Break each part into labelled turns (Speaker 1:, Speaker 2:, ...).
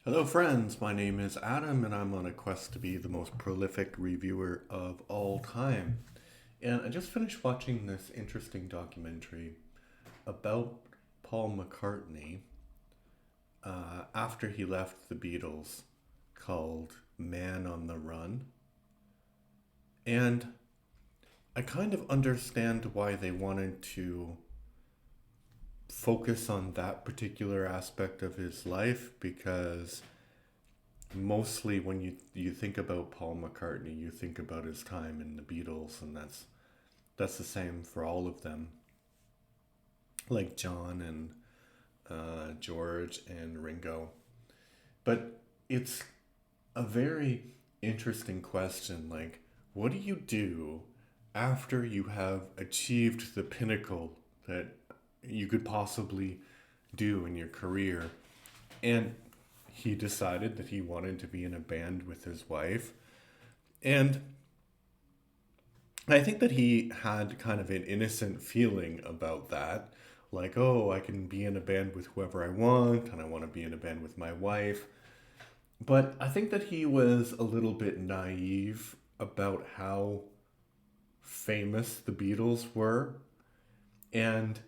Speaker 1: Hello, friends. My name is Adam, and I'm on a quest to be the most prolific reviewer of all time. And I just finished watching this interesting documentary about Paul McCartney after he left the Beatles called Man on the Run. And I kind of understand why they wanted to focus on that particular aspect of his life because mostly when you think about Paul McCartney, you think about his time in the Beatles, and that's the same for all of them, like John and George and Ringo. But it's a very interesting question. Like, what do you do after you have achieved the pinnacle that you could possibly do in your career? And he decided that he wanted to be in a band with his wife. And I think that he had kind of an innocent feeling about that. Like, oh, I can be in a band with whoever I want, and I want to be in a band with my wife. But I think that he was a little bit naive about how famous the Beatles were. And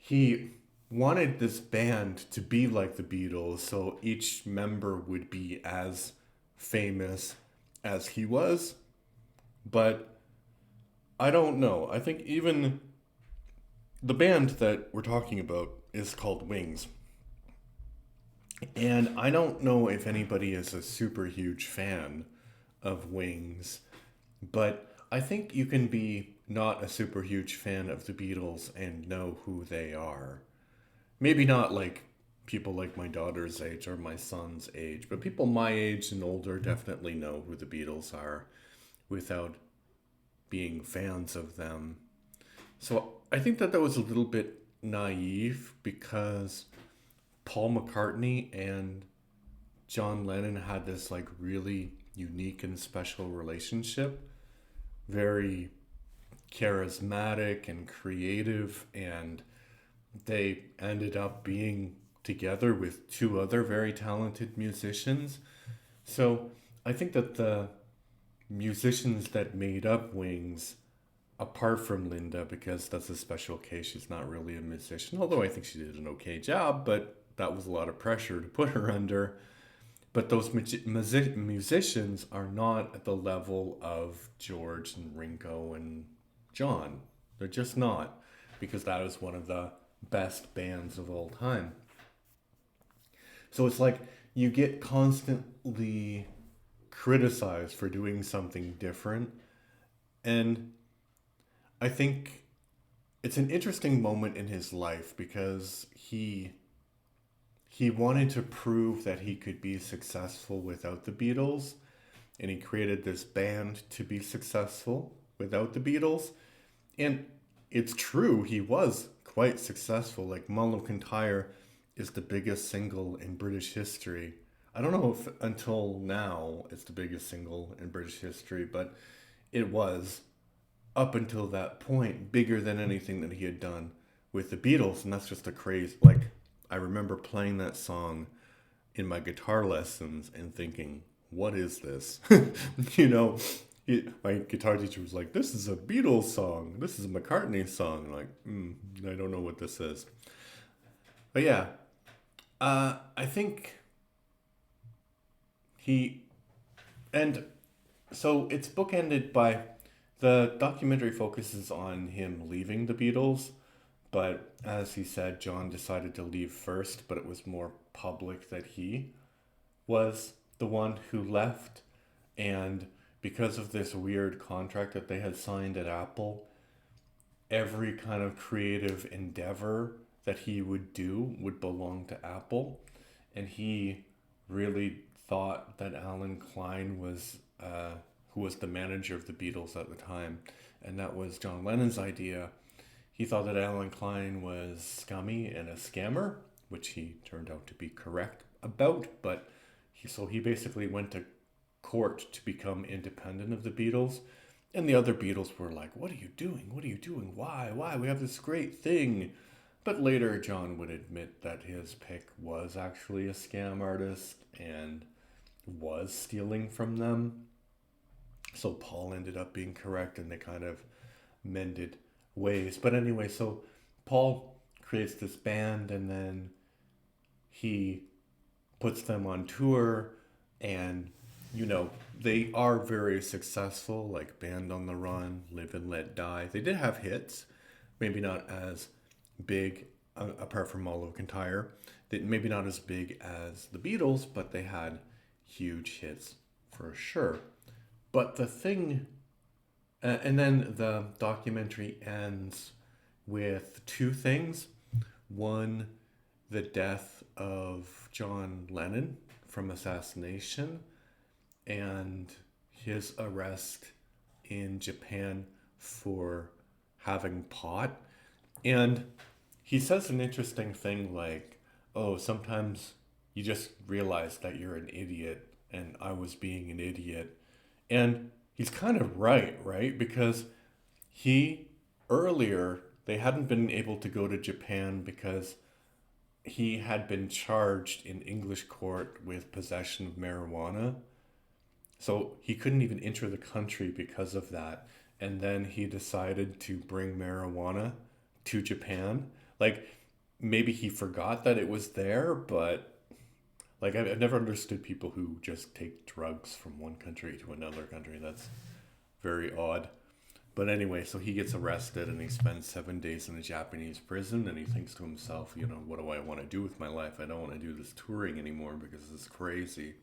Speaker 1: he wanted this band to be like the Beatles, so each member would be as famous as he was. But I don't know. I think even the band that we're talking about is called Wings. And I don't know if anybody is a super huge fan of Wings, but I think you can be not a super huge fan of the Beatles and know who they are. Maybe not like people like my daughter's age or my son's age, but people my age and older definitely know who the Beatles are without being fans of them. So I think that that was a little bit naive because Paul McCartney and John Lennon had this like really unique and special relationship, very charismatic and creative, and they ended up being together with two other very talented musicians. So I think that the musicians that made up Wings, apart from Linda, because that's a special case, she's not really a musician, although I think she did an okay job, but that was a lot of pressure to put her under. But those musicians are not at the level of George and Ringo and John. They're just not, because that is one of the best bands of all time. So it's like you get constantly criticized for doing something different. And I think it's an interesting moment in his life because he wanted to prove that he could be successful without the Beatles, and he created this band to be successful without the Beatles. And it's true, he was quite successful. Like Mullow Kintyre is the biggest single in British history. I don't know if until now it's the biggest single in British history, but it was up until that point bigger than anything that he had done with the Beatles. And that's just a crazy, like, I remember playing that song in my guitar lessons and thinking, what is this? you know, my guitar teacher was like, this is a Beatles song. This is a McCartney song. I'm like, I don't know what this is. But yeah, I think he, and so it's bookended by the documentary focuses on him leaving the Beatles, but as he said, John decided to leave first, but it was more public that he was the one who left. And because of this weird contract that they had signed at Apple, every kind of creative endeavor that he would do would belong to Apple. And he really thought that Alan Klein was, who was the manager of the Beatles at the time, and that was John Lennon's idea. He thought that Alan Klein was scummy and a scammer, which he turned out to be correct about. But he basically went to court to become independent of the Beatles. And the other Beatles were like, what are you doing? What are you doing? Why? Why? We have this great thing. But later, John would admit that his pick was actually a scam artist and was stealing from them. So Paul ended up being correct and they kind of mended ways. But anyway, so Paul creates this band and then he puts them on tour and you know they are very successful, like Band on the Run, Live and Let Die. They did have hits, maybe not as big, apart from All Over Kintyre, maybe not as big as the Beatles, but they had huge hits for sure. But the thing, and then the documentary ends with two things. One, the death of John Lennon from assassination, and his arrest in Japan for having pot. And he says an interesting thing like, oh, sometimes you just realize that you're an idiot, and I was being an idiot. And he's kind of right, right? Because he, earlier, they hadn't been able to go to Japan because he had been charged in English court with possession of marijuana. So he couldn't even enter the country because of that. And then he decided to bring marijuana to Japan. Like, maybe he forgot that it was there, but like, I've never understood people who just take drugs from one country to another country. That's very odd. But anyway, so he gets arrested and he spends 7 days in a Japanese prison and he thinks to himself, you know, what do I want to do with my life? I don't want to do this touring anymore because it's crazy.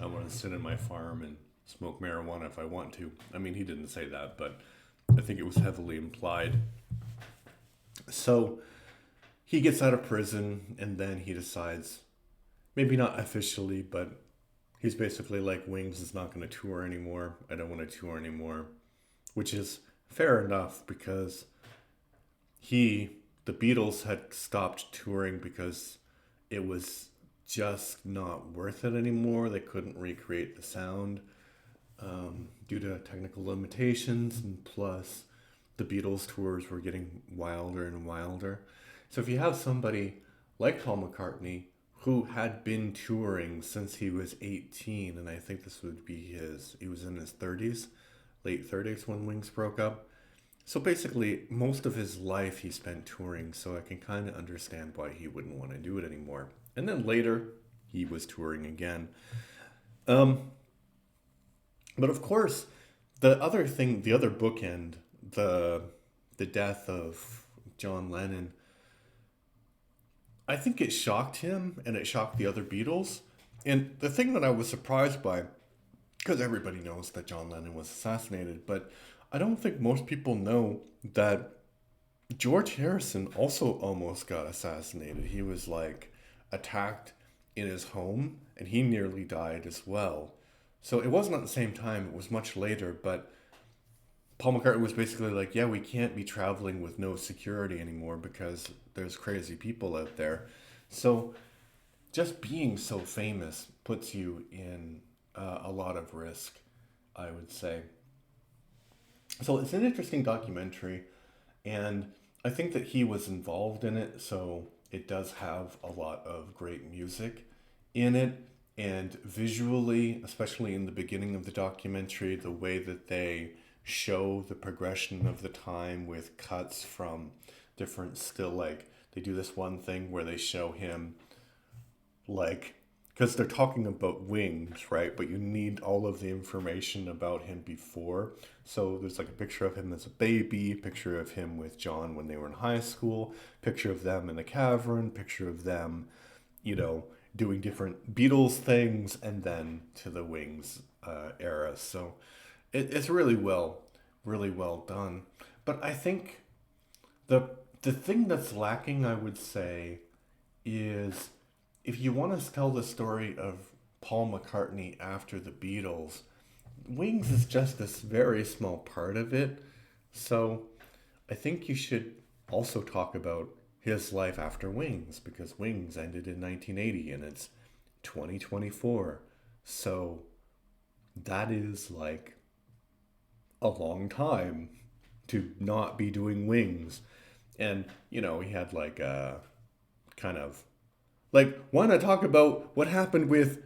Speaker 1: I want to sit in my farm and smoke marijuana if I want to. I mean, he didn't say that, but I think it was heavily implied. So he gets out of prison and then he decides, maybe not officially, but he's basically like, Wings is not going to tour anymore. I don't want to tour anymore, which is fair enough because the Beatles had stopped touring because it was just not worth it anymore. They couldn't recreate the sound due to technical limitations, and plus the Beatles tours were getting wilder and wilder. So if you have somebody like Paul McCartney who had been touring since he was 18, and I think this would be he was in his 30s, late 30s when Wings broke up. So basically, most of his life he spent touring, so I can kind of understand why he wouldn't want to do it anymore. And then later, he was touring again. Um, but of course, the other bookend, the the death of John Lennon, I think it shocked him and it shocked the other Beatles. And the thing that I was surprised by, because everybody knows that John Lennon was assassinated, but I don't think most people know that George Harrison also almost got assassinated. He was like attacked in his home and he nearly died as well. So it wasn't at the same time, it was much later, but Paul McCartney was basically like, yeah, we can't be traveling with no security anymore because there's crazy people out there. So just being so famous puts you in a lot of risk, I would say. So it's an interesting documentary, and I think that he was involved in it, so it does have a lot of great music in it. And visually, especially in the beginning of the documentary, the way that they show the progression of the time with cuts from different still, like they do this one thing where they show him like, because they're talking about Wings, right? But you need all of the information about him before. So there's like a picture of him as a baby, picture of him with John when they were in high school, picture of them in the cavern, picture of them, you know, doing different Beatles things, and then to the Wings era. So it's really well done. But I think the the thing that's lacking, I would say, is if you want to tell the story of Paul McCartney after the Beatles, Wings is just this very small part of it. So I think you should also talk about his life after Wings because Wings ended in 1980 and it's 2024. So that is like a long time to not be doing Wings. And, he had like kind of like, why not talk about what happened with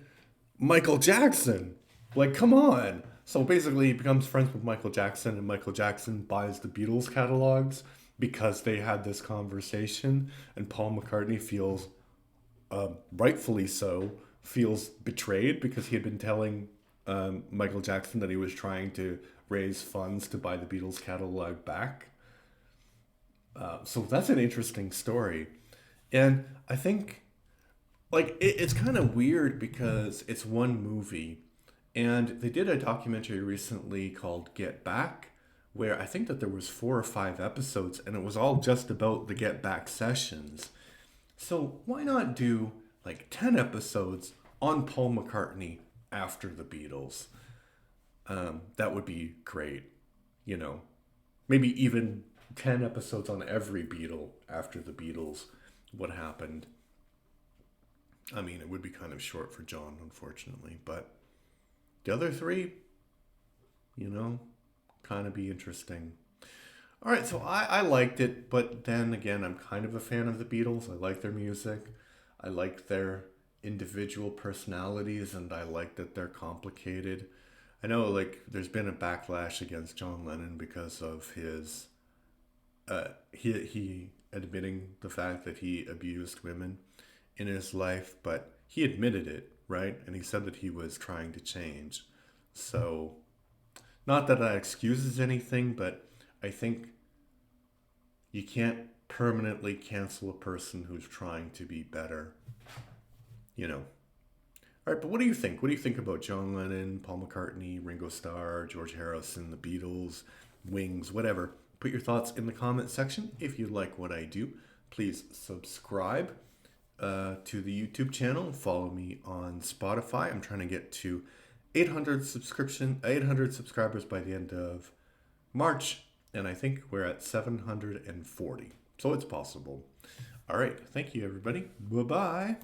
Speaker 1: Michael Jackson? Like, come on. So basically, he becomes friends with Michael Jackson, and Michael Jackson buys the Beatles catalogs because they had this conversation, and Paul McCartney feels, rightfully so, feels betrayed because he had been telling Michael Jackson that he was trying to raise funds to buy the Beatles catalog back. So that's an interesting story. And I think, like, it's kind of weird because it's one movie. And they did a documentary recently called Get Back, where I think that there was 4 or 5 episodes, and it was all just about the Get Back sessions. So why not do like 10 episodes on Paul McCartney after the Beatles? That would be great. You know, maybe even 10 episodes on every Beatle after the Beatles. What happened? I mean, it would be kind of short for John, unfortunately, but the other three, you know, kind of be interesting. All right, so I liked it, but then again, I'm kind of a fan of the Beatles. I like their music, I like their individual personalities, and I like that they're complicated. I know, like, there's been a backlash against John Lennon because of his he admitting the fact that he abused women in his life, but he admitted it, right? And he said that he was trying to change. So, not that that excuses anything, but I think you can't permanently cancel a person who's trying to be better, you know. All right, but what do you think? What do you think about John Lennon, Paul McCartney, Ringo Starr, George Harrison, the Beatles, Wings, whatever? Put your thoughts in the comment section. If you like what I do, please subscribe to the YouTube channel. Follow me on Spotify. I'm trying to get to 800 subscribers by the end of March, and I think we're at 740. So it's possible. All right, thank you everybody. Bye-bye.